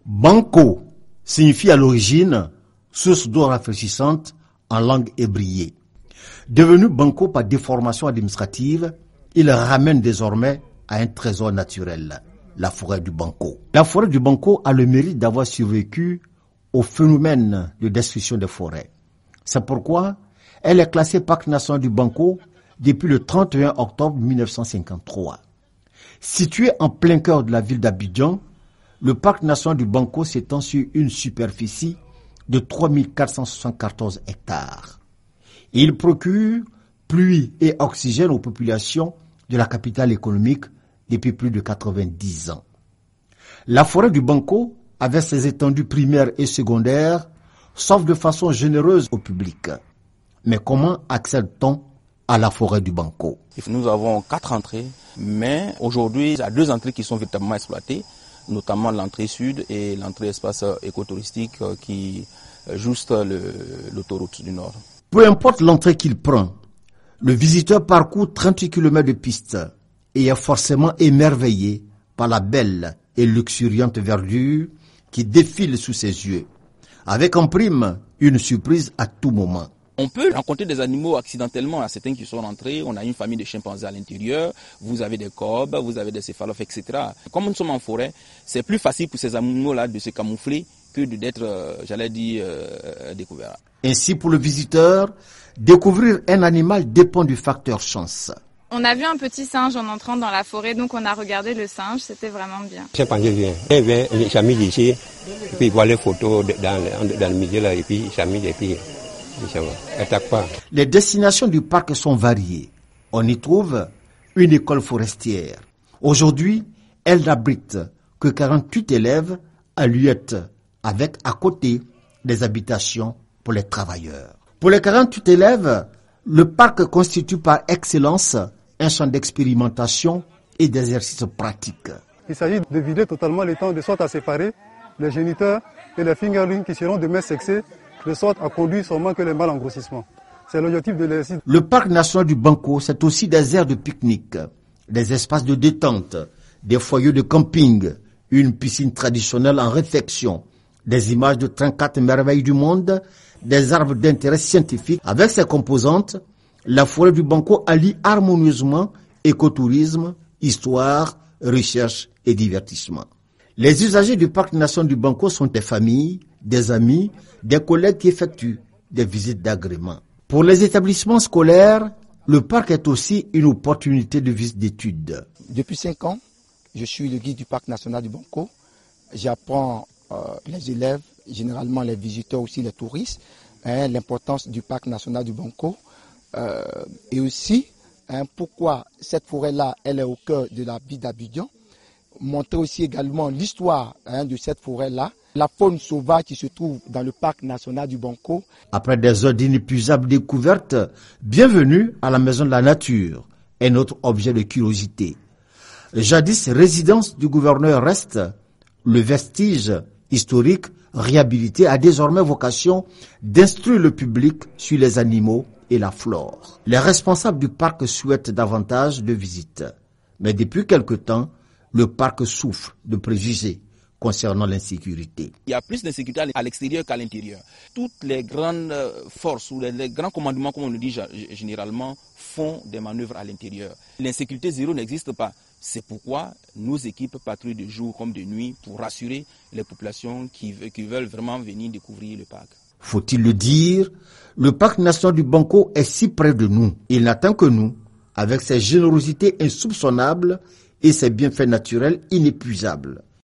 Banco signifie à l'origine source d'eau rafraîchissante en langue ébriée. Devenu banco par déformation administrative, il ramène désormais à un trésor naturel, la forêt du Banco. La forêt du Banco a le mérite d'avoir survécu au phénomène de destruction des forêts. C'est pourquoi elle est classée parc national du Banco depuis le 31 octobre 1953. Situé en plein cœur de la ville d'Abidjan, le parc national du Banco s'étend sur une superficie de 3474 hectares. Il procure pluie et oxygène aux populations de la capitale économique depuis plus de 90 ans. La forêt du Banco, avec ses étendues primaires et secondaires, s'offre de façon généreuse au public. Mais comment accède-t-on à la forêt du Banco? Nous avons 4 entrées, mais aujourd'hui, il y a 2 entrées qui sont véritablement exploitées, notamment l'entrée sud et l'entrée espace écotouristique qui est juste l'autoroute du Nord. Peu importe l'entrée qu'il prend, le visiteur parcourt 38 km de piste et est forcément émerveillé par la belle et luxuriante verdure qui défile sous ses yeux, avec en prime une surprise à tout moment. On peut rencontrer des animaux accidentellement, à certains qui sont rentrés, on a une famille de chimpanzés à l'intérieur, vous avez des corbes, vous avez des céphalophes, etc. Comme nous sommes en forêt, c'est plus facile pour ces animaux-là de se camoufler que d'être, découverts. Ainsi, pour le visiteur, découvrir un animal dépend du facteur chance. On a vu un petit singe en entrant dans la forêt, donc on a regardé le singe, c'était vraiment bien. Chimpanzé vient, il s'amuse ici, et puis il voit les photos dans le milieu là, et puis il s'amuse, et puis ça va, attaque pas. Les destinations du parc sont variées. On y trouve une école forestière. Aujourd'hui, elle n'abrite que 48 élèves à Luette, avec à côté des habitations pour les travailleurs. Pour les 48 élèves, le parc constitue par excellence un champ d'expérimentation et d'exercices pratiques. Il s'agit de vider totalement les temps de sorte à séparer les géniteurs et les fingerlings qui seront de mères sexées, de sorte à conduire seulement que les mâles en grossissement. C'est l'objectif de l'exercice. Le parc national du Banco, c'est aussi des aires de pique-nique, des espaces de détente, des foyers de camping, une piscine traditionnelle en réfection, des images de 34 merveilles du monde, des arbres d'intérêt scientifique. Avec ses composantes, la forêt du Banco allie harmonieusement écotourisme, histoire, recherche et divertissement. Les usagers du parc national du Banco sont des familles, des amis, des collègues qui effectuent des visites d'agrément. Pour les établissements scolaires, le parc est aussi une opportunité de visite d'études. Depuis 5 ans, je suis le guide du parc national du Banco. J'apprends les élèves, généralement les visiteurs aussi, les touristes, l'importance du parc national du Banco et aussi pourquoi cette forêt-là, elle est au cœur de la ville d'Abidjan. Montrer aussi également l'histoire de cette forêt-là, la faune sauvage qui se trouve dans le parc national du Banco. Après des heures d'inépuisables découvertes, bienvenue à la Maison de la Nature, un autre objet de curiosité. Jadis résidence du gouverneur reste, le vestige historique réhabilité a désormais vocation d'instruire le public sur les animaux et la flore. Les responsables du parc souhaitent davantage de visites, mais depuis quelque temps, le parc souffre de préjugés concernant l'insécurité. Il y a plus d'insécurité à l'extérieur qu'à l'intérieur. Toutes les grandes forces ou les grands commandements, comme on le dit généralement, font des manœuvres à l'intérieur. L'insécurité zéro n'existe pas. C'est pourquoi nos équipes patrouillent de jour comme de nuit pour rassurer les populations qui veulent vraiment venir découvrir le parc. Faut-il le dire, le parc national du Banco est si près de nous. Il n'attend que nous, avec ses générosités insoupçonnables et ses bienfaits naturels inépuisables.